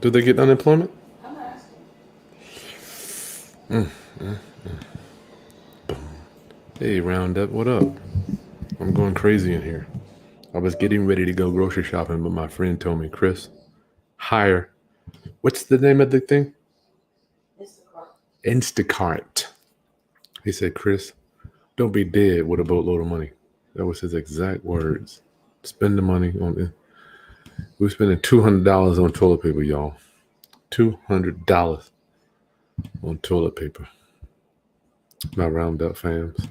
Do they get unemployment? I'm asking. Hey, Roundup, what up? I'm going crazy in here. I was getting ready to go grocery shopping, but my friend told me, Chris, hire. What's the name of the thing? It's the car. Instacart. He said, Chris, don't be dead with a boatload of money. That was his exact words. Spend the money on it. We're spending $200 on toilet paper, y'all. $200 on toilet paper. My Roundup fams.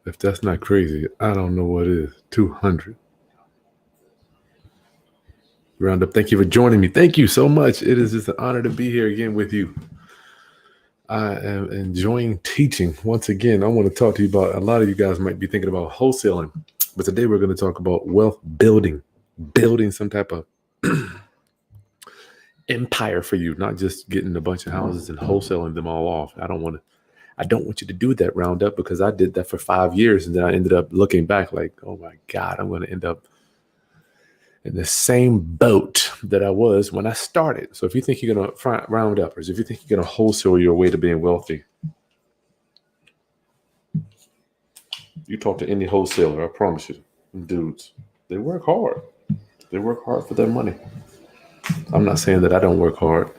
If that's not crazy, I don't know what is. 200. Roundup, thank you for joining me. Thank you so much. It is just an honor to be here again with you. I am enjoying teaching. Once again, I want to talk to you about, a lot of you guys might be thinking about wholesaling, but today we're going to talk about wealth building, building some type of empire for you, not just getting a bunch of houses and wholesaling them all off. I don't want you to do that, Roundup, because I did that for 5 years and then I ended up looking back like, oh my God, I'm going to end up in the same boat that I was when I started. So if you think you're going to round uppers, if you think you're going to wholesale your way to being wealthy, you talk to any wholesaler, I promise you, dudes, they work hard. They work hard for their money. I'm not saying that I don't work hard,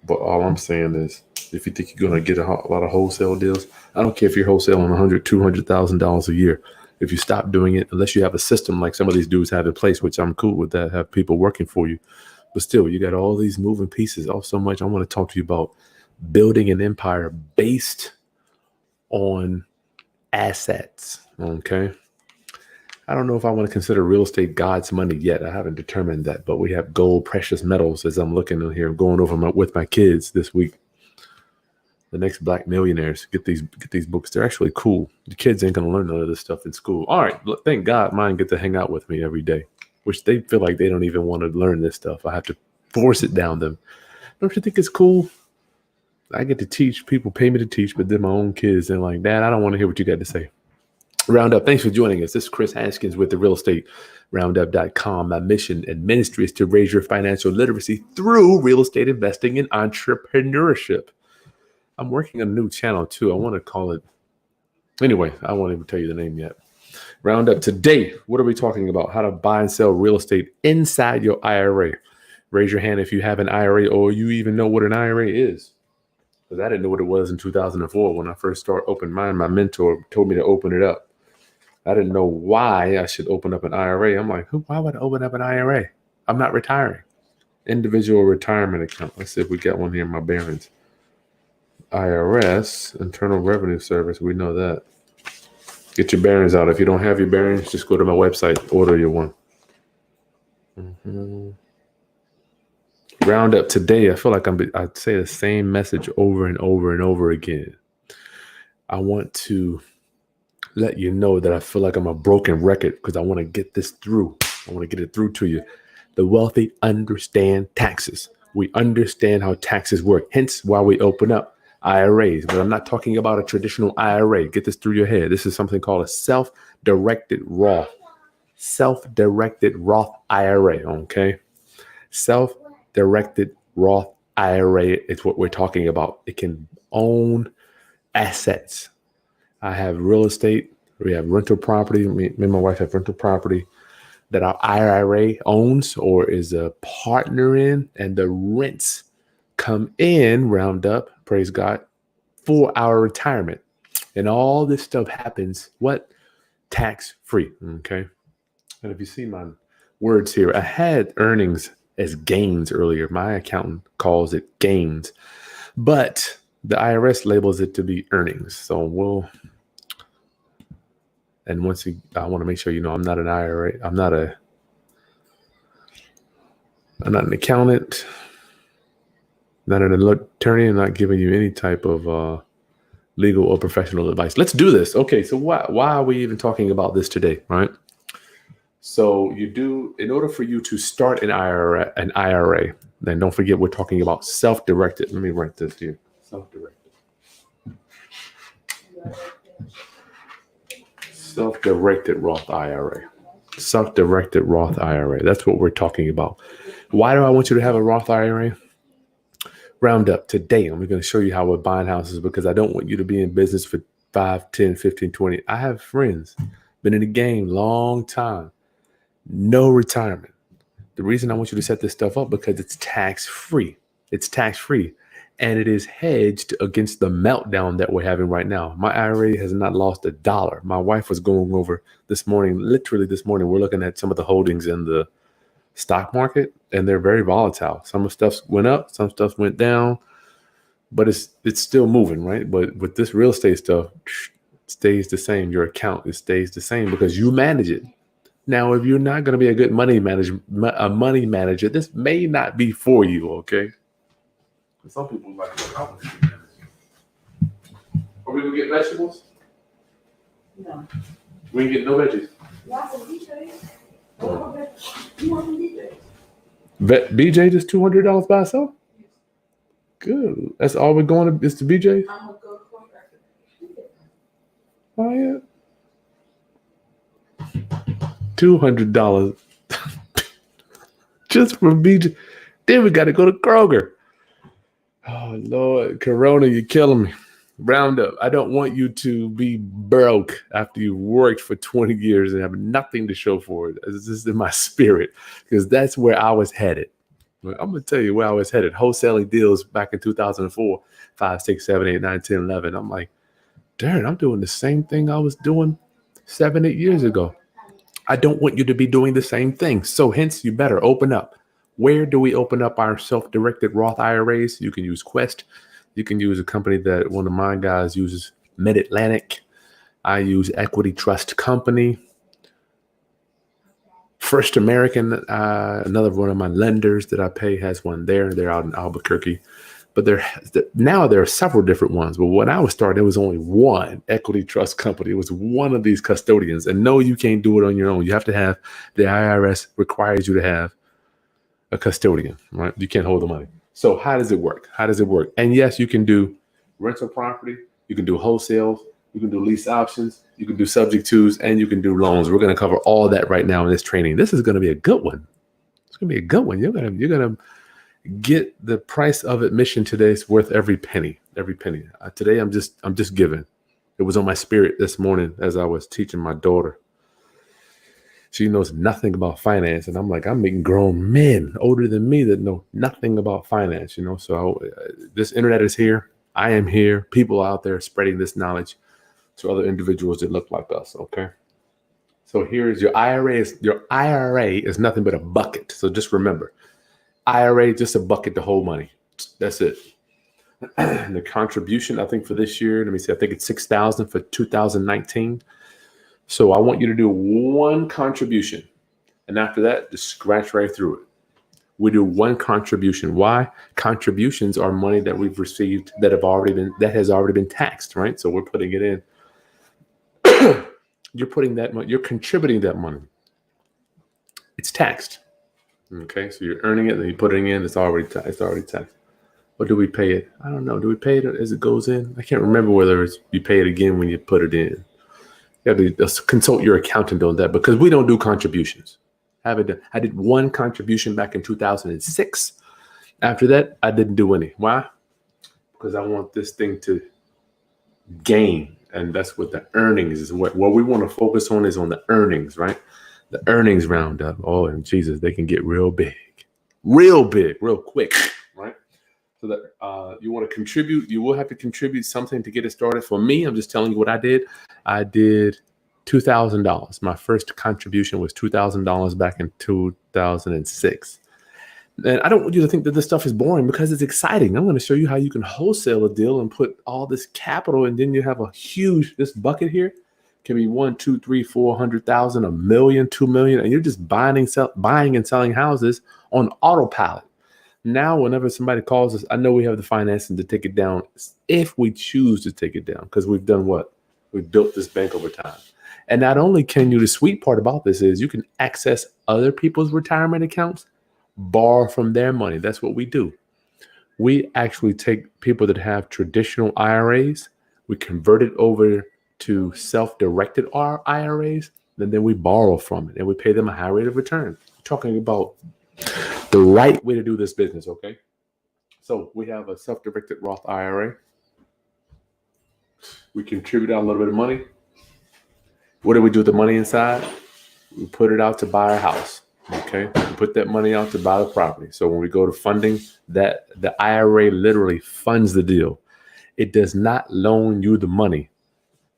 but all I'm saying is if you think you're going to get a lot of wholesale deals, I don't care if you're wholesaling $100,000, $200,000 a year. If you stop doing it, unless you have a system like some of these dudes have in place, which I'm cool with that, have people working for you. But still, you got all these moving pieces. Oh, so much. I want to talk to you about building an empire based on assets. Okay. I don't know if I want to consider real estate God's money yet. I haven't determined that, but we have gold, precious metals as I'm looking in here, going over with my kids this week. The next black millionaires, get these books. They're actually cool. The kids ain't gonna learn none of this stuff in school. All right, thank God mine get to hang out with me every day, which they feel like they don't even want to learn this stuff. I have to force it down them. Don't you think it's cool? I get to teach. People pay me to teach, but then my own kids, they're like, Dad, I don't want to hear what you got to say. Roundup, thanks for joining us. This is Chris Haskins with the Real Estate Roundup.com. My mission and ministry is to raise your financial literacy through real estate investing and entrepreneurship. I'm working on a new channel too. I want to call it, anyway, I won't even tell you the name yet. Roundup, today, what are we talking about? How to buy and sell real estate inside your IRA. Raise your hand if you have an IRA or you even know what an IRA is. Because I didn't know what it was in 2004 when I first started opening mine. My mentor told me to open it up. I didn't know why I should open up an IRA. I'm like, why would I open up an IRA? I'm not retiring. Individual retirement account. Let's see if we got one here in my bearings. IRS, Internal Revenue Service. We know that. Get your bearings out. If you don't have your bearings, just go to my website, order your one. Roundup today. I feel like I'd say the same message over and over and over again. I want to let you know that I feel like I'm a broken record because I want to get this through. I want to get it through to you. The wealthy understand taxes. We understand how taxes work. Hence why we open up IRAs. But I'm not talking about a traditional IRA. Get this through your head. This is something called a self-directed Roth. Self-directed Roth IRA. Okay. Self-directed Roth IRA is what we're talking about. It can own assets. I have real estate. We have rental property. Me and my wife have rental property that our IRA owns or is a partner in, and the rents come in, Roundup, praise God, for our retirement. And all this stuff happens, what? Tax-free, okay? And if you see my words here, I had earnings as gains earlier. My accountant calls it gains, but the IRS labels it to be earnings. So and I want to make sure you know I'm not an IRA. I'm not an accountant, not an attorney. I'm not giving you any type of legal or professional advice. Let's do this. Okay, so why are we even talking about this today, right? So in order for you to start an IRA, then don't forget we're talking about self-directed. Let me write this here. Self-directed. Self-directed Roth IRA. Self-directed Roth IRA. That's what we're talking about. Why do I want you to have a Roth IRA? Roundup today. I'm going to show you how we're buying houses because I don't want you to be in business for 5, 10, 15, 20. I have friends, been in the game long time, no retirement. The reason I want you to set this stuff up because it's tax free. It's tax free. And it is hedged against the meltdown that we're having right now. My IRA has not lost a dollar. My wife was going over this morning, literally this morning, we're looking at some of the holdings in the stock market, and they're very volatile. Some of stuff went up, some stuff went down, but it's still moving, right? But with this real estate stuff, it stays the same. Your account, it stays the same because you manage it. Now, if you're not going to be a good money manager, this may not be for you, okay? Some people like to Are we going to get vegetables? No. We ain't getting no veggies. Lots of DJs. You want some DJs? BJ just $200 by itself? Good. That's all we're going to is to BJ? I'm going to go for it. Oh, yeah. $200 just for BJ. Then we got to go to Kroger. Oh, Lord. Corona, you're killing me. Roundup. I don't want you to be broke after you worked for 20 years and have nothing to show for it. This is in my spirit because that's where I was headed. I'm going to tell you where I was headed. Wholesaling deals back in 2004, 5, 6, 7, 8, 9, 10, 11. I'm like, darn, I'm doing the same thing I was doing 7, 8 years ago. I don't want you to be doing the same thing. So hence, you better open up. Where do we open up our self-directed Roth IRAs? You can use Quest. You can use a company that one of my guys uses, Mid-Atlantic. I use Equity Trust Company. First American, another one of my lenders that I pay has one there. They're out in Albuquerque. But now there are several different ones. But when I was starting, there was only one Equity Trust Company. It was one of these custodians. And no, you can't do it on your own. You have to have, the IRS requires you to have a custodian, right? You can't hold the money. So how does it work? And yes, you can do rental property. You can do wholesale. You can do lease options. You can do subject tos, and you can do loans. We're going to cover all that right now in this training. This is going to be a good one. It's going to be a good one. You're going to get the price of admission today. It's worth every penny. Today, I'm just giving. It was on my spirit this morning as I was teaching my daughter. She knows nothing about finance. And I'm like, I'm meeting grown men older than me that know nothing about finance, So this internet is here. I am here. People out there spreading this knowledge to other individuals that look like us, okay? So here's your IRA. Your IRA is nothing but a bucket. So just remember, IRA, just a bucket to hold money. That's it. The contribution, I think for this year, let me see, I think it's $6,000 for 2019. So I want you to do one contribution. And after that, just scratch right through it. We do one contribution. Why? Contributions are money that we've received that has already been taxed, right? So we're putting it in. You're putting that money, you're contributing that money. It's taxed. Okay, so you're earning it, and you put it in, it's already taxed. Or do we pay it? I don't know. Do we pay it as it goes in? I can't remember whether you pay it again when you put it in. You have to consult your accountant on that because we don't do contributions. I did one contribution back in 2006. After that, I didn't do any. Why? Because I want this thing to gain. And that's what the earnings is. What we want to focus on is on the earnings, right? The earnings roundup. Oh, and Jesus, they can get real big, real quick, right? So that you want to contribute, you will have to contribute something to get it started. For me, I'm just telling you what I did. I did $2,000. My first contribution was $2,000 back in 2006. And I don't want you to think that this stuff is boring because it's exciting. I'm going to show you how you can wholesale a deal and put all this capital, and then you have this bucket here can be 1, 2, 3, 400,000, $1 million, $2 million, and you're just buying and selling houses on autopilot. Now, whenever somebody calls us, I know we have the financing to take it down if we choose to take it down, because we've done what? We've built this bank over time. And not only can you, the sweet part about this is you can access other people's retirement accounts, borrow from their money. That's what we do. We actually take people that have traditional IRAs, we convert it over to self-directed IRAs, and then we borrow from it and we pay them a high rate of return. We're talking about the right way to do this business, okay? So we have a self-directed Roth IRA. We contribute out a little bit of money. What do we do with the money inside? We put it out to buy a house, okay? We put that money out to buy the property. So when we go to funding, that the IRA literally funds the deal. It does not loan you the money.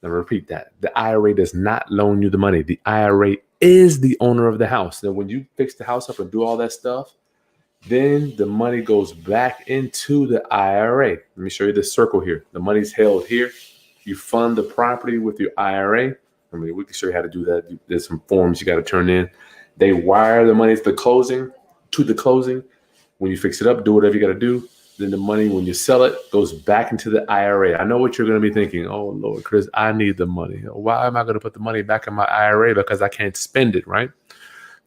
Now repeat that. The IRA does not loan you the money. The IRA is the owner of the house. Now when you fix the house up and do all that stuff, then the money goes back into the IRA. Let me show you this circle here. The money's held here. You fund the property with your IRA. I mean, we can show you how to do that. There's some forms you got to turn in. They wire the money to the closing. When you fix it up, do whatever you got to do. Then the money, when you sell it, goes back into the IRA. I know what you're going to be thinking. Oh, Lord, Chris, I need the money. Why am I going to put the money back in my IRA? Because I can't spend it, right?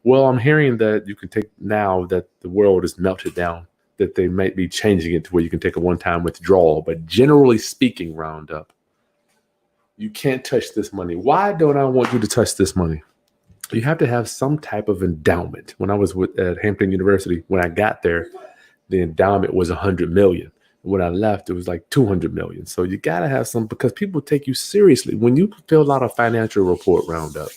Well, I'm hearing that you can take, now that the world is melted down, that they might be changing it to where you can take a one-time withdrawal. But generally speaking, Roundup, you can't touch this money. Why don't I want you to touch this money? You have to have some type of endowment. When I was at Hampton University, when I got there, the endowment was $100 million. When I left, it was like $200 million. So you got to have some, because people take you seriously. When you fill out a financial report, Roundup,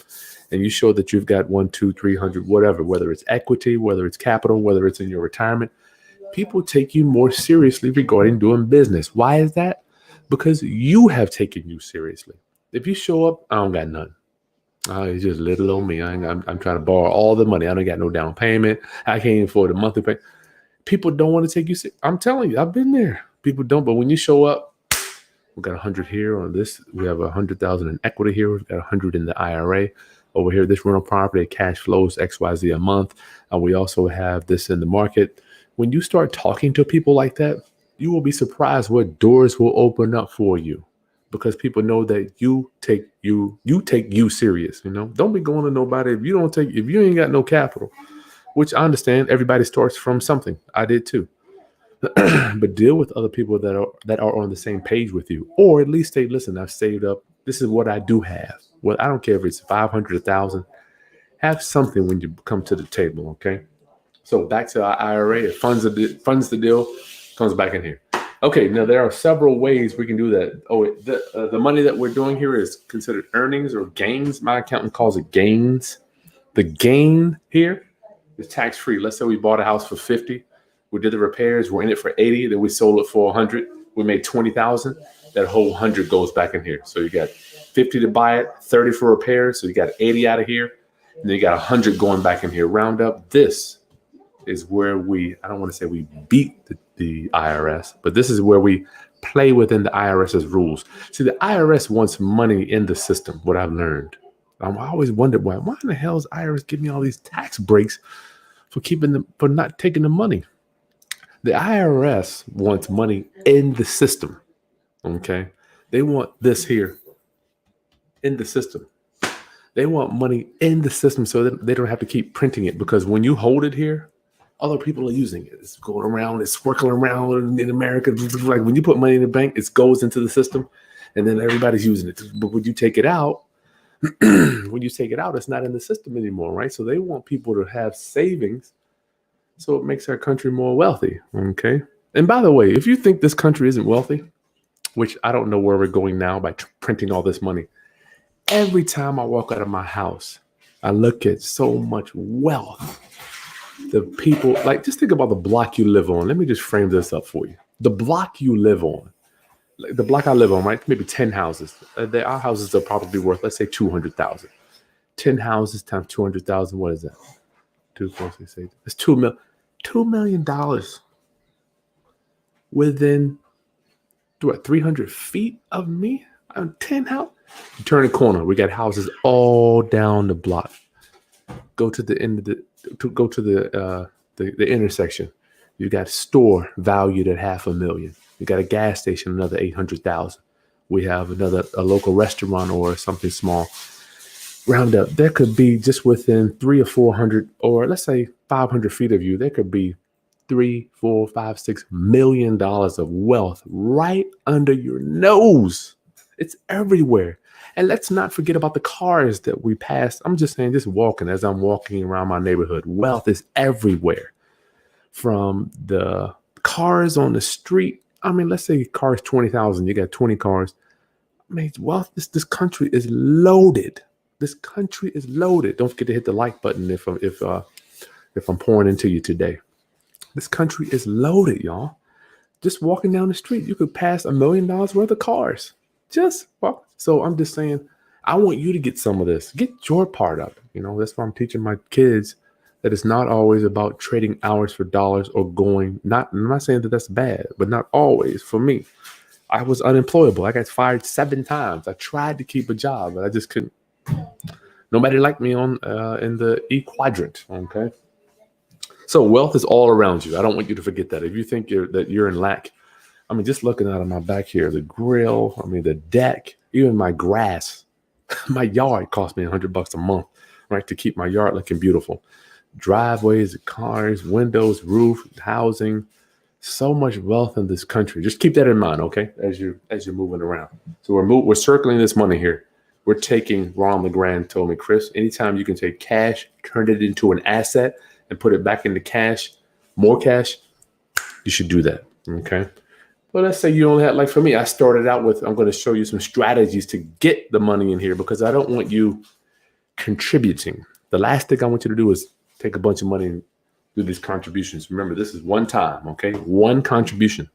and you show that you've got 1, 2, 300, whatever, whether it's equity, whether it's capital, whether it's in your retirement, people take you more seriously regarding doing business. Why is that? Because you have taken you seriously. If you show up, I don't got none. It's just little old me. I'm trying to borrow all the money. I don't got no down payment. I can't even afford a monthly payment. People don't want to take you seriously. I'm telling you, I've been there. People don't. But when you show up, we've got 100 here on this. We have 100,000 in equity here. We've got 100 in the IRA. Over here, this rental property cash flows XYZ a month. And we also have this in the market. When you start talking to people like that, you will be surprised what doors will open up for you, because people know that you take you serious. Don't be going to nobody if you ain't got no capital, which I understand. Everybody starts from something. I did too. But deal with other people that are on the same page with you, or at least say, listen, I've saved up. This is what I do have. Well, I don't care if it's 500, 1,000. Have something when you come to the table. Okay. So back to our IRA, it funds the deal, comes back in here. Okay, now there are several ways we can do that. The money that we're doing here is considered earnings or gains. My accountant calls it gains. The gain here is tax-free. Let's say we bought a house for 50. We did the repairs. We're in it for 80. Then we sold it for 100. We made 20,000. That whole 100 goes back in here. So you got 50 to buy it, 30 for repairs. So you got 80 out of here. And then you got 100 going back in here. Round up. This is where I don't want to say we beat the IRS, but this is where we play within the IRS's rules. See, the IRS wants money in the system, what I've learned. I always wondered why in the hell is IRS giving me all these tax breaks for not taking the money? The IRS wants money in the system. Okay. They want this here in the system. They want money in the system so that they don't have to keep printing it, because when you hold it here, other people are using it. It's going around, it's swirling around in America. Like when you put money in the bank, it goes into the system and then everybody's using it. But when you take it out, it's not in the system anymore, right? So they want people to have savings so it makes our country more wealthy, okay? And by the way, if you think this country isn't wealthy, which I don't know where we're going now by printing all this money, every time I walk out of my house, I look at so much wealth. The people, like, just think about the block you live on. Let me just frame this up for you. The block you live on, like the block I live on, right? Maybe 10 houses. Our houses are probably worth, let's say, 200,000. 10 houses times 200,000. What is that? 2, 4, 6, 8. It's $2 million within 300 feet of me. 10 houses. You turn a corner. We got houses all down the block. Go to the end of the intersection. You got a store valued at $500,000. You got a gas station, another 800,000. We have a local restaurant or something small. Round up, there could be just within 300 or 400, or let's say 500 feet of you, there could be $3, $4, $5, $6 million of wealth right under your nose. It's everywhere. And let's not forget about the cars that we pass. I'm just saying, just walking as I'm walking around my neighborhood. Wealth is everywhere. from the cars on the street. I mean, let's say cars 20,000. You got 20 cars. I mean, wealth. This country is loaded. This country is loaded. Don't forget to hit the like button if I'm pouring into you today. This country is loaded, y'all. Just walking down the street, you could pass $1 million worth of cars. Just walk. So I'm just saying, I want you to get some of this. Get your part of it. You know, that's why I'm teaching my kids that it's not always about trading hours for dollars or going. I'm not saying that that's bad, but not always. For me, I was unemployable. I got fired 7 times. I tried to keep a job, but I just couldn't. Nobody liked me on in the E quadrant. Okay. So wealth is all around you. I don't want you to forget that. If you think you're in lack, I mean, just looking out of my back here, the grill, I mean, the deck, even my grass, my yard cost me $100 a month, right, to keep my yard looking beautiful. Driveways, cars, windows, roof, housing, so much wealth in this country. Just keep that in mind, okay, as you're moving around. So we're circling this money here. We're taking. Ron LeGrand told me, Chris, anytime you can take cash, turn it into an asset, and put it back into cash, more cash, you should do that. Okay. Well, let's say you only had, like for me, I started out with, I'm going to show you some strategies to get the money in here because I don't want you contributing. The last thing I want you to do is take a bunch of money and do these contributions. Remember, this is one time. Okay. One contribution.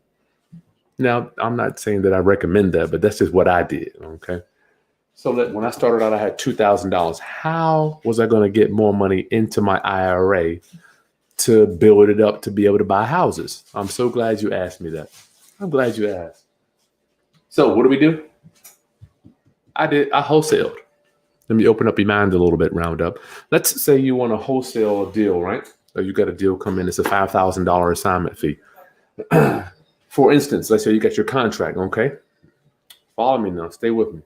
Now, I'm not saying that I recommend that, but that's just what I did. Okay. So that when I started out, I had $2,000. How was I going to get more money into my IRA to build it up to be able to buy houses? I'm so glad you asked me that. I'm glad you asked. So what do? I wholesaled. Let me open up your mind a little bit, round up. Let's say you want to wholesale a deal, right? Or you got a deal come in. It's a $5,000 assignment fee. For instance, let's say you got your contract, okay? Follow me now. Stay with me.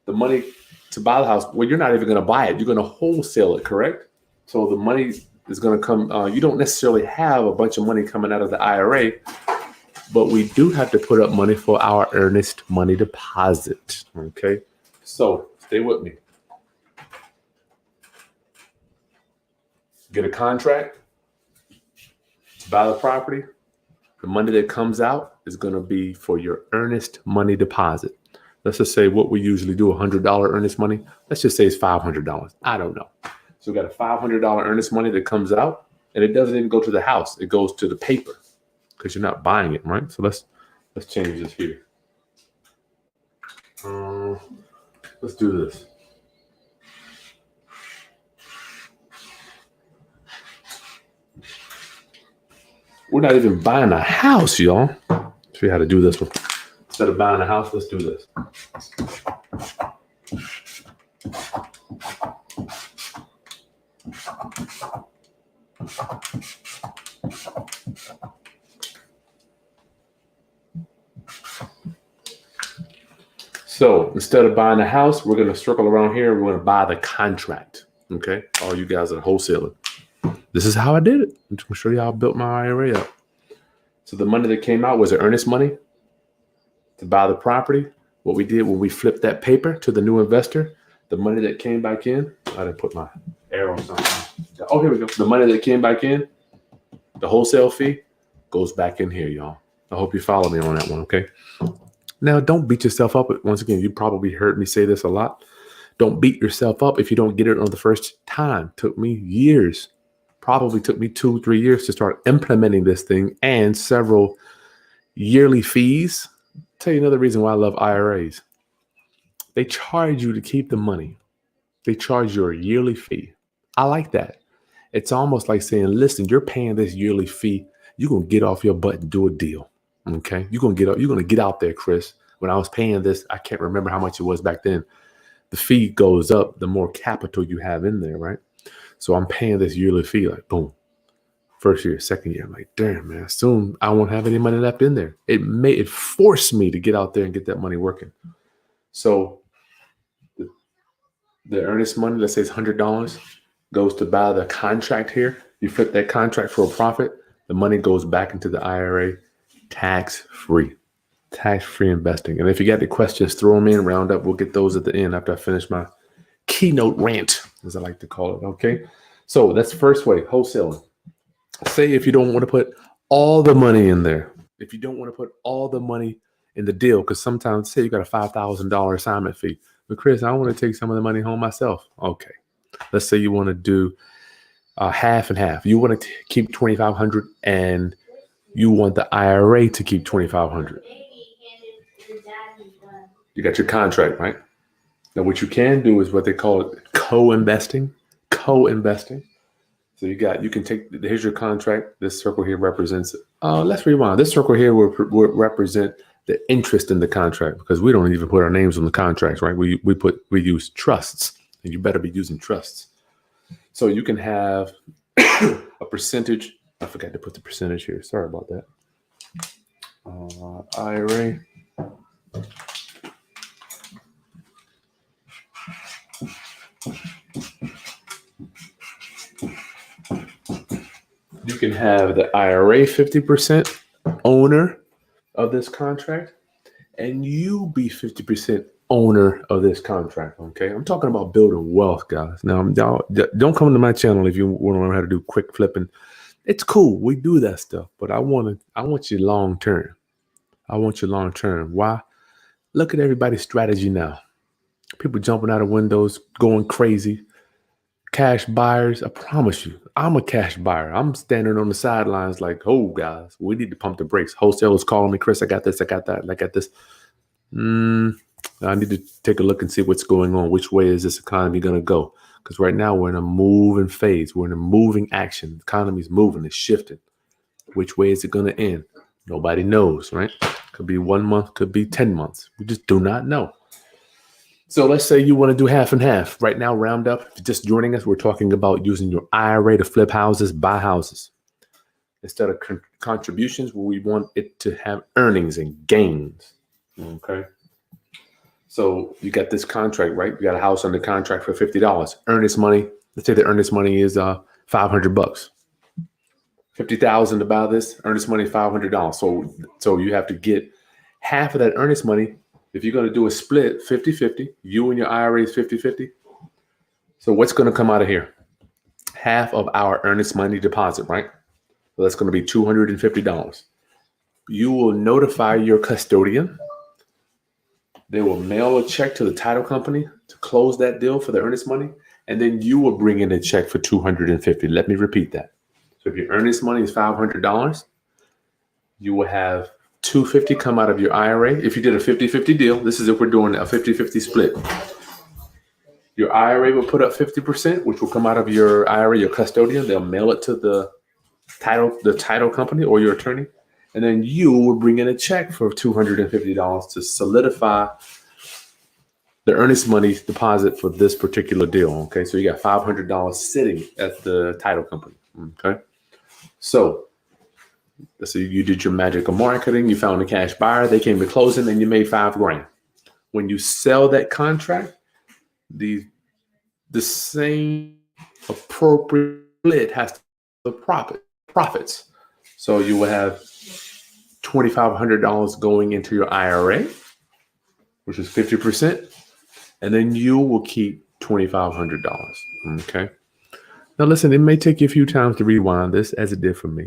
The money to buy the house, well, you're not even going to buy it. You're going to wholesale it, correct? So the money is going to come. You don't necessarily have a bunch of money coming out of the IRA, but we do have to put up money for our earnest money deposit, okay? So stay with me. Get a contract to buy the property. The money that comes out is going to be for your earnest money deposit. Let's just say what we usually do, $100 earnest money. Let's just say it's $500. I don't know. So we got a $500 earnest money that comes out, and it doesn't even go to the house. It goes to the paper because you're not buying it, right? So let's change this here. Let's do this. We're not even buying a house, y'all. Show you how to do this one. Instead of buying a house, let's do this. So instead of buying a house, we're going to circle around here. We're going to buy the contract. Okay. All you guys are wholesaling. This is how I did it. I'm just going to show you how I built my IRA up. So the money that came out was the earnest money to buy the property. What we did when we flipped that paper to the new investor, the money that came back in, I didn't put my arrow on something. Oh, here we go. The money that came back in, the wholesale fee goes back in here, y'all. I hope you follow me on that one, okay? Now, don't beat yourself up. Once again, you probably heard me say this a lot. Don't beat yourself up if you don't get it on the first time. Took me years. Probably took me 2-3 years to start implementing this thing and several yearly fees. Tell you another reason why I love IRAs. They charge you to keep the money. They charge you a yearly fee. I like that. It's almost like saying, listen, you're paying this yearly fee. You're going to get off your butt and do a deal. Okay. You're going to get out there, Chris. When I was paying this, I can't remember how much it was back then. The fee goes up the more capital you have in there, right? So I'm paying this yearly fee, like boom. First year, second year, I'm like, damn, man, soon I won't have any money left in there. It forced me to get out there and get that money working. So the earnest money, let's say it's $100, goes to buy the contract here. You flip that contract for a profit. The money goes back into the IRA, tax-free investing. And if you got any questions, throw them in, round up. We'll get those at the end after I finish my keynote rant, as I like to call it. Okay. So that's the first way, wholesaling. Say if you don't want to put all the money in there, if you don't want to put all the money in the deal, because sometimes say you got a $5,000 assignment fee, but Chris, I want to take some of the money home myself. Okay, let's say you want to do half and half. You want to keep 2,500, and you want the IRA to keep 2,500. You got your contract, right? Now, what you can do is what they call it co-investing. Co-investing. So you can take, here's your contract. This circle here represents, let's rewind. This circle here will represent the interest in the contract, because we don't even put our names on the contracts, right? We use trusts, and you better be using trusts. So you can have a percentage. I forgot to put the percentage here. Sorry about that. IRA. You can have the IRA 50% owner of this contract, and you be 50% owner of this contract. Okay, I'm talking about building wealth, guys. Now, don't come to my channel if you want to learn how to do quick flipping. It's cool, we do that stuff, but I want you long term. I want you long term. Why? Look at everybody's strategy now. People jumping out of windows, going crazy. Cash buyers, I promise you, I'm a cash buyer. I'm standing on the sidelines like, oh, guys, we need to pump the brakes. Wholesalers calling me, Chris, I got this, I got that, I got this. I need to take a look and see what's going on. Which way is this economy going to go? Because right now we're in a moving phase. We're in a moving action. The economy's moving, it's shifting. Which way is it going to end? Nobody knows, right? Could be 1 month, could be 10 months. We just do not know. So let's say you want to do half and half. Right now, round up, if you're just joining us, we're talking about using your IRA to flip houses, buy houses. Instead of contributions, we want it to have earnings and gains. Okay. So you got this contract, right? You got a house under contract for $50. Earnest money. Let's say the earnest money is $500. $50,000 to buy this. Earnest money $500. So you have to get half of that earnest money. If you're going to do a split 50-50, you and your IRA is 50-50. So what's going to come out of here? Half of our earnest money deposit, right? So that's going to be $250. You will notify your custodian. They will mail a check to the title company to close that deal for the earnest money. And then you will bring in a check for $250. Let me repeat that. So if your earnest money is $500, you will have $250 come out of your IRA. If you did a 50-50 deal, this is if we're doing a 50-50 split. Your IRA will put up 50%, which will come out of your IRA, your custodian. They'll mail it to the title company or your attorney. And then you will bring in a check for $250 to solidify the earnest money deposit for this particular deal. Okay, so you got $500 sitting at the title company. Okay, so let's say you did your magic of marketing, you found a cash buyer, they came to closing, and you made $5,000. When you sell that contract, the same appropriate split has to be the profits. So you will have $2,500 going into your IRA, which is 50%, and then you will keep $2,500. Okay. Now listen, it may take you a few times to rewind this, as it did for me.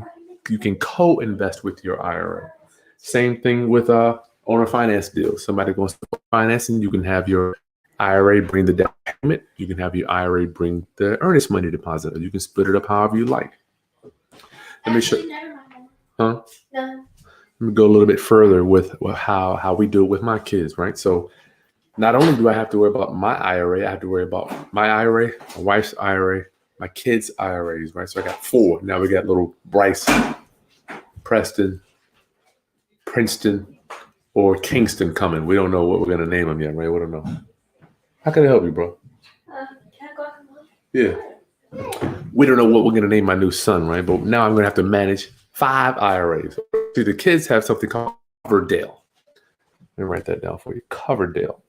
You can co-invest with your IRA. Same thing with owner finance deals. Somebody wants to financing, you can have your IRA bring the down payment. You can have your IRA bring the earnest money deposit. Or you can split it up however you like. Let me show. Huh? No. Let me go a little bit further with how we do it with my kids, right? So not only do I have to worry about my IRA, I have to worry about my IRA, my wife's IRA, my kids' IRAs, right? So I got 4. Now we got little Bryce, Preston, Princeton, or Kingston coming. We don't know what we're going to name them yet, right? We don't know. How can I help you, bro? Can I go out? Yeah. We don't know what we're going to name my new son, right? But now I'm going to have to manage 5 IRAs. See, the kids have something called Coverdale. Let me write that down for you. Coverdale.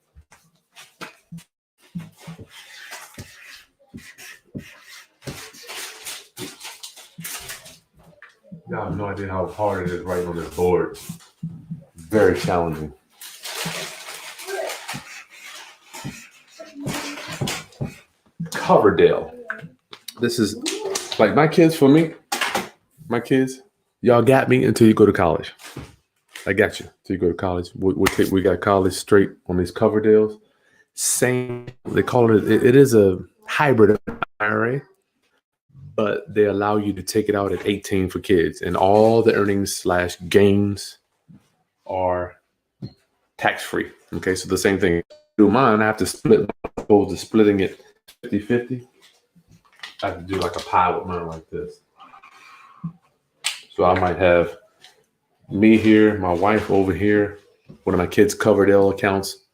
I have no idea how hard it is writing on this board. Very challenging. Coverdale. This is like my kids for me. my kids, y'all got me until you go to college. I got you till you go to college. We got college straight on these cover deals. Same, they call it is a hybrid IRA, but they allow you to take it out at 18 for kids, and all the earnings slash gains are tax free. Okay, so the same thing. Do mine, I have to split, as opposed to splitting it 50-50. I have to do like a pie with mine like this. So I might have me here, my wife over here, one of my kids' covered L accounts.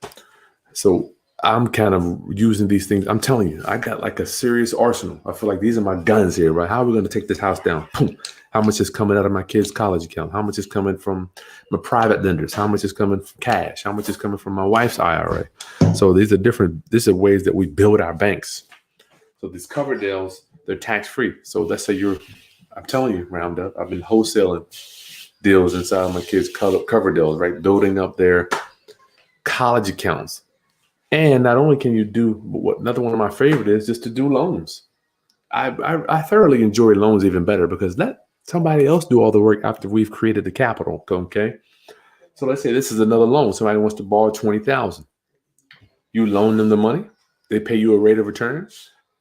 So I'm kind of using these things. I'm telling you, I got like a serious arsenal. I feel like these are my guns here, right? How are we going to take this house down? Boom. How much is coming out of my kids' college account? How much is coming from my private lenders? How much is coming from cash? How much is coming from my wife's IRA? So these are ways that we build our banks. So these cover deals, they're tax free. So let's say I'm telling you, Roundup, I've been wholesaling deals inside of my kids' cover deals, right? Building up their college accounts. And not only can you do what another one of my favorite is just to do loans. I thoroughly enjoy loans even better because let somebody else do all the work after we've created the capital. Okay. So let's say this is another loan. Somebody wants to borrow $20,000. You loan them the money. They pay you a rate of return.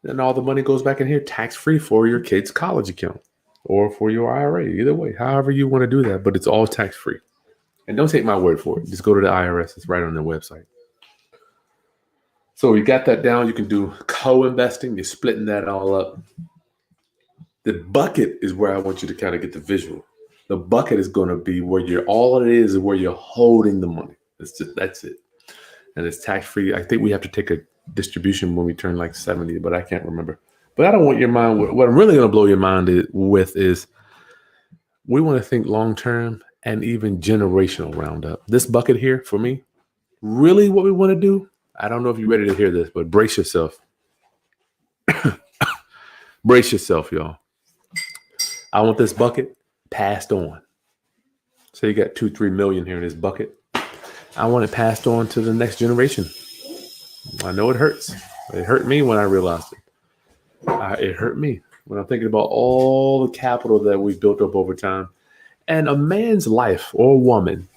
Then all the money goes back in here tax free for your kid's college account or for your IRA. Either way, however you want to do that, but it's all tax free. And don't take my word for it. Just go to the IRS. It's right on their website. So you got that down. You can do co-investing. You're splitting that all up. The bucket is where I want you to kind of get the visual. The bucket is going to be where all it is where you're holding the money. That's it. And it's tax free. I think we have to take a distribution when we turn like 70, but I can't remember. But I don't want your mind. What I'm really going to blow your mind with is we want to think long term and even generational Roundup. This bucket here for me, really what we want to do. I don't know if you're ready to hear this, but brace yourself. Brace yourself, y'all. I want this bucket passed on. So you got 2-3 million here in this bucket. I want it passed on to the next generation. I know it hurts. It hurt me when I realized it. It hurt me when I'm thinking about all the capital that we've built up over time. And a man's life or a woman,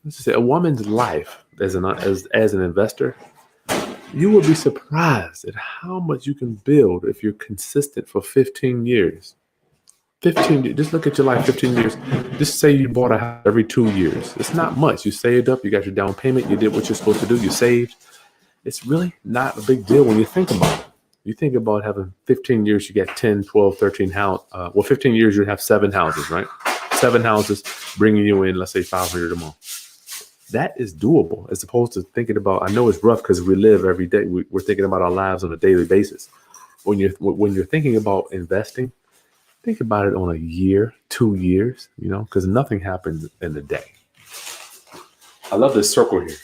let's just say a woman's life as an investor, you will be surprised at how much you can build if you're consistent for 15 years. 15 years. Just look at your life, 15 years. Just say you bought a house every 2 years. It's not much. You saved up. You got your down payment. You did what you're supposed to do. You saved. It's really not a big deal when you think about it. You think about having 15 years, you get 10, 12, 13 houses. 15 years, you have 7 houses, right? 7 houses bringing you in, let's say 500 a month. That is doable as opposed to thinking about, I know it's rough because we live every day. We're thinking about our lives on a daily basis. When you're thinking about investing, think about it on a year, 2 years, because nothing happens in a day. I love this circle here.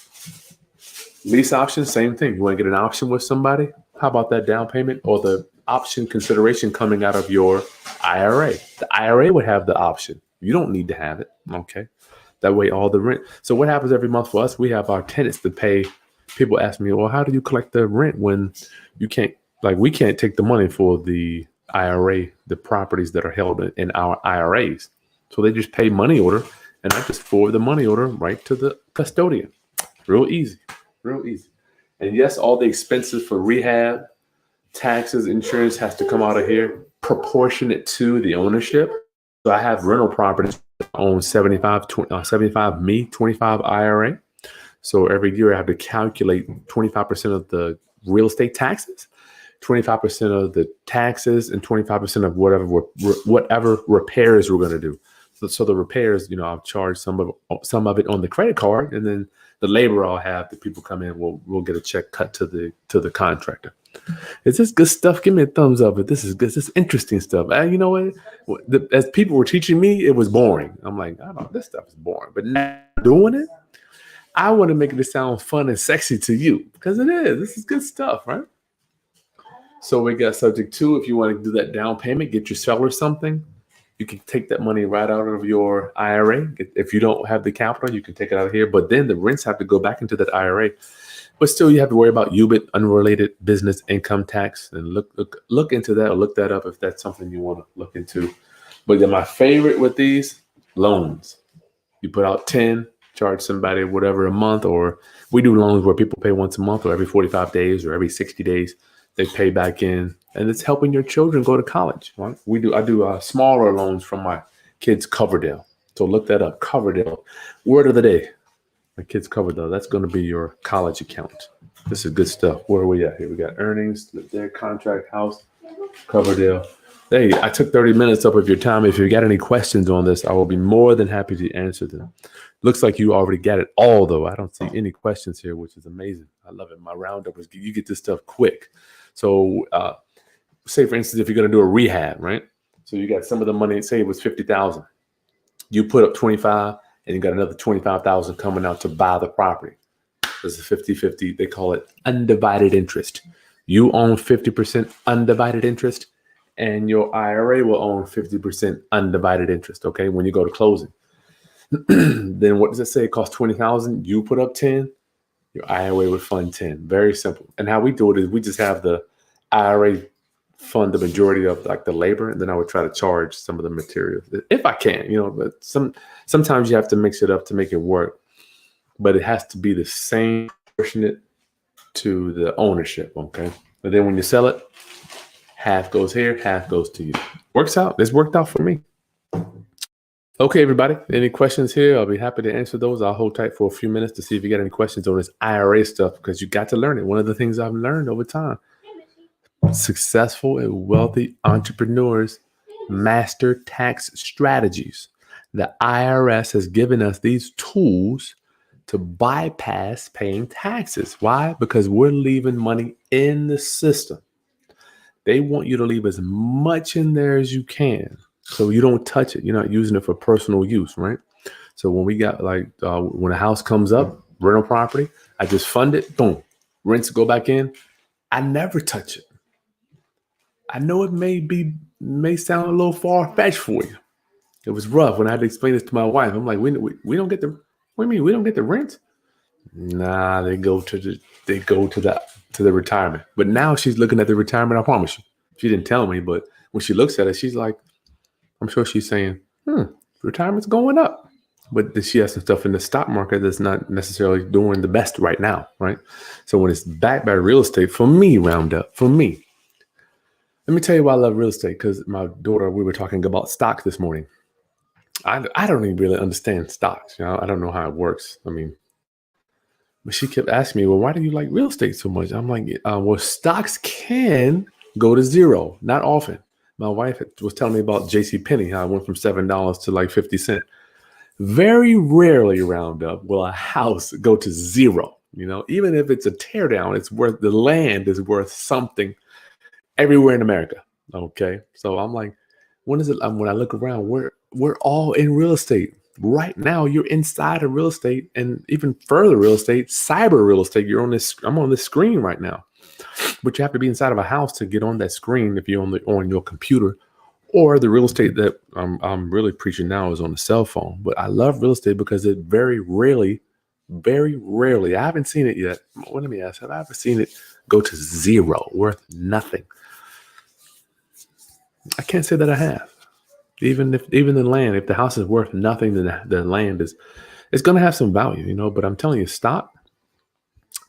Lease option, same thing. You want to get an option with somebody? How about that down payment or the option consideration coming out of your IRA? The IRA would have the option. You don't need to have it. Okay. That way, all the rent. So what happens every month for us? We have our tenants to pay. People ask me, well, how do you collect the rent when you can't, we can't take the money for the IRA, the properties that are held in our IRAs. So they just pay money order and I just forward the money order right to the custodian. Real easy. And yes, all the expenses for rehab, taxes, insurance has to come out of here, proportionate to the ownership. So I have rental properties that own 75 me, 25 IRA. So every year I have to calculate 25% of the real estate taxes, 25% of the taxes, and 25% of whatever repairs we're going to do. So the repairs, I'll charge some of it on the credit card, and then the labor I'll have, the people come in, we'll get a check cut to the contractor. Is this good stuff? Give me a thumbs up if this is good. This is interesting stuff. You know what? As people were teaching me, it was boring. I'm like, I don't know, this stuff is boring. But now doing it, I want to make it sound fun and sexy to you because it is. This is good stuff, right? So we got subject 2. If you want to do that down payment, get your seller something. You can take that money right out of your IRA. If you don't have the capital, you can take it out of here. But then the rents have to go back into that IRA. But still, you have to worry about UBIT, unrelated business income tax, and look into that or look that up if that's something you want to look into. But then my favorite with these loans, you put out 10, charge somebody whatever a month, or we do loans where people pay once a month or every 45 days or every 60 days. They pay back in, and it's helping your children go to college. Right? I do smaller loans from my kids' Coverdale. So look that up, Coverdale. Word of the day, my kids' Coverdale. That's going to be your college account. This is good stuff. Where are we at here? We got earnings, their contract, house, Coverdale. Hey, I took 30 minutes up of your time. If you got any questions on this, I will be more than happy to answer them. Looks like you already got it all, though. I don't see any questions here, which is amazing. I love it. My roundup is you get this stuff quick. So say, for instance, if you're going to do a rehab, right? So you got some of the money, say it was $50,000. You put up 25 and you got another 25,000 coming out to buy the property. There's a 50-50. They call it undivided interest. You own 50% undivided interest, and your IRA will own 50% undivided interest. Okay, when you go to closing, then what does it say? It costs 20,000. You put up 10. Your IRA would fund 10. Very simple. And how we do it is we just have the IRA fund the majority of like the labor, and then I would try to charge some of the materials if I can. But sometimes you have to mix it up to make it work. But it has to be the same proportionate to the ownership, okay? But then when you sell it, half goes here, half goes to you. Works out. It's worked out for me. Okay, everybody. Any questions here? I'll be happy to answer those. I'll hold tight for a few minutes to see if you got any questions on this IRA stuff, because you got to learn it. One of the things I've learned over time, successful and wealthy entrepreneurs master tax strategies. The IRS has given us these tools to bypass paying taxes. Why? Because we're leaving money in the system. They want you to leave as much in there as you can so you don't touch it. You're not using it for personal use, right? So when we got when a house comes up, rental property, I just fund it, boom, rents go back in. I never touch it. I know it may sound a little far-fetched for you. It was rough when I had to explain this to my wife. I'm like, we don't get the, what do you mean? We don't get the rent? Nah, they go to the retirement. But now she's looking at the retirement. I promise you, she didn't tell me, but when she looks at it, she's like, I'm sure she's saying, retirement's going up. But she has some stuff in the stock market that's not necessarily doing the best right now, right? So when it's backed by real estate, for me, let me tell you why I love real estate. Because my daughter, we were talking about stocks this morning. I don't even really understand stocks. I don't know how it works. But she kept asking me, well, why do you like real estate so much? I'm like, well, stocks can go to zero, not often. My wife was telling me about JCPenney, how it went from $7 to like 50 cents. Very rarely roundup will a house go to zero. Even if it's a tear down, the land is worth something everywhere in America. Okay. So I'm like, when I look around, we're all in real estate. Right now, you're inside of real estate, and even further real estate, cyber real estate. I'm on this screen right now, but you have to be inside of a house to get on that screen if you're on your computer, or the real estate that I'm really preaching now is on the cell phone. But I love real estate because it very rarely, I haven't seen it yet. Well, let me ask, have I ever seen it go to zero, worth nothing? I can't say that I have. Even the land, if the house is worth nothing, then the land it's going to have some value, But I'm telling you, stock,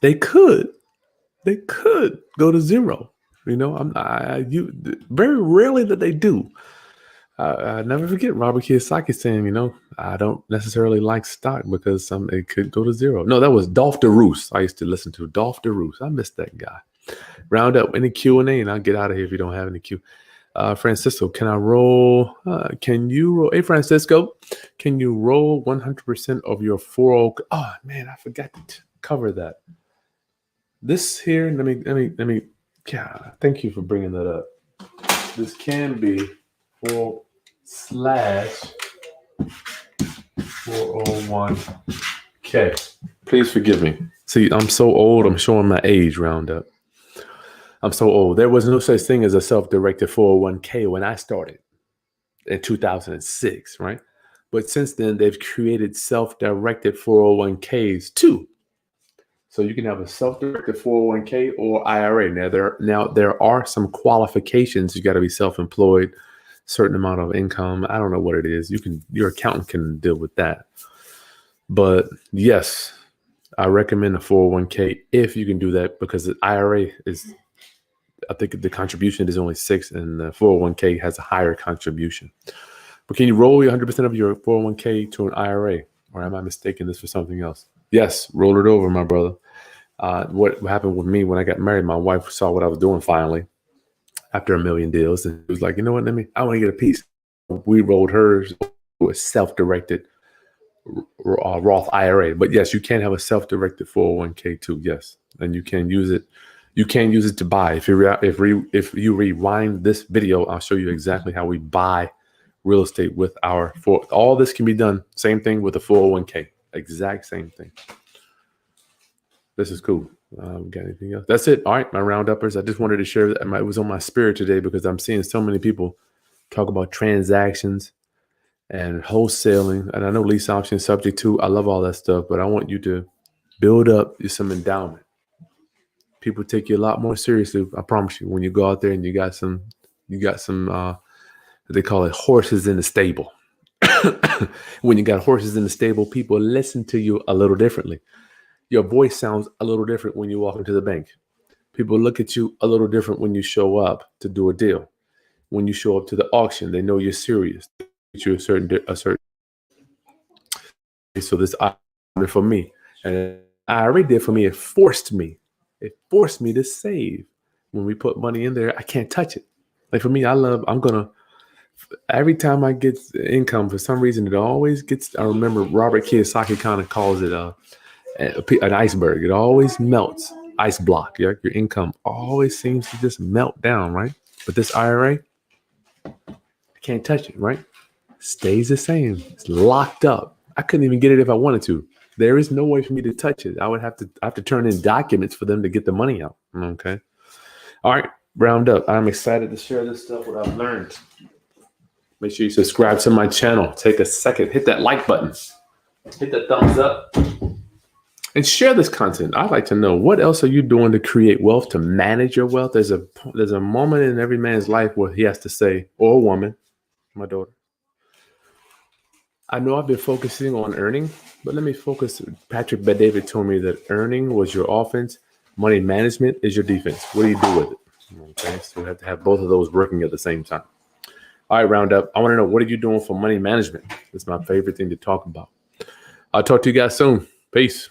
they could go to zero. Very rarely that they do. I never forget Robert Kiyosaki saying, I don't necessarily like stock because it could go to zero. No, that was Dolph DeRoos. I used to listen to Dolph DeRoos. I miss that guy. Round up any Q&A, and I'll get out of here if you don't have any Q. Francisco, can I roll? Can you roll? Hey, Francisco, can you roll 100% of your 401k? Oh man, I forgot to cover that. This here, let me. Yeah, thank you for bringing that up. This can be 4/401k. Please forgive me. See, I'm so old. I'm showing my age. Round up. I'm so old. There was no such thing as a self-directed 401k when I started in 2006, right? But since then, they've created self-directed 401ks too. So you can have a self-directed 401k or IRA. Now there are some qualifications. You got to be self-employed. certain amount of income. I don't know what it is. Your accountant can deal with that. But yes, I recommend a 401k if you can do that, because the IRA is, I think the contribution is only 6 and the 401k has a higher contribution. But can you roll 100% of your 401k to an IRA? Or am I mistaking this for something else? Yes, roll it over, my brother. What happened with me when I got married, my wife saw what I was doing finally after a million deals. And she was like, you know what, I want to get a piece. We rolled hers to a self-directed Roth IRA. But yes, you can have a self-directed 401k too. Yes. And you can use it. You can use it to buy. If you rewind this video, I'll show you exactly how we buy real estate with all this can be done. Same thing with the 401k. Exact same thing. This is cool. Got anything else? That's it. All right, my round-uppers. I just wanted to share that. It was on my spirit today because I'm seeing so many people talk about transactions and wholesaling. And I know lease option subject to. I love all that stuff, but I want you to build up some endowment. People take you a lot more seriously. I promise you. When you go out there and you got some. They call it horses in the stable. When you got horses in the stable, people listen to you a little differently. Your voice sounds a little different when you walk into the bank. People look at you a little different when you show up to do a deal. When you show up to the auction, they know you're serious. They treat you a certain. So this IRA for me, and IRA did for me. It forced me to save. When we put money in there, I can't touch it. Like for me, every time I get income, for some reason, it always gets. I remember Robert Kiyosaki kind of calls it an iceberg. It always melts. Ice block. Your income always seems to just melt down, right? But this IRA, I can't touch it, right? Stays the same. It's locked up. I couldn't even get it if I wanted to. There is no way for me to touch it. I have to turn in documents for them to get the money out. Okay. All right. Round up. I'm excited to share this stuff, what I've learned. Make sure you subscribe to my channel. Take a second. Hit that like button. Hit that thumbs up. And share this content. I'd like to know, what else are you doing to create wealth, to manage your wealth? There's a moment in every man's life where he has to say, or a woman, my daughter, I know I've been focusing on earning, but let me focus. Patrick Bet-David told me that earning was your offense. Money management is your defense. What do you do with it? Okay, so you have to have both of those working at the same time. All right, round up. I want to know, what are you doing for money management? It's my favorite thing to talk about. I'll talk to you guys soon. Peace.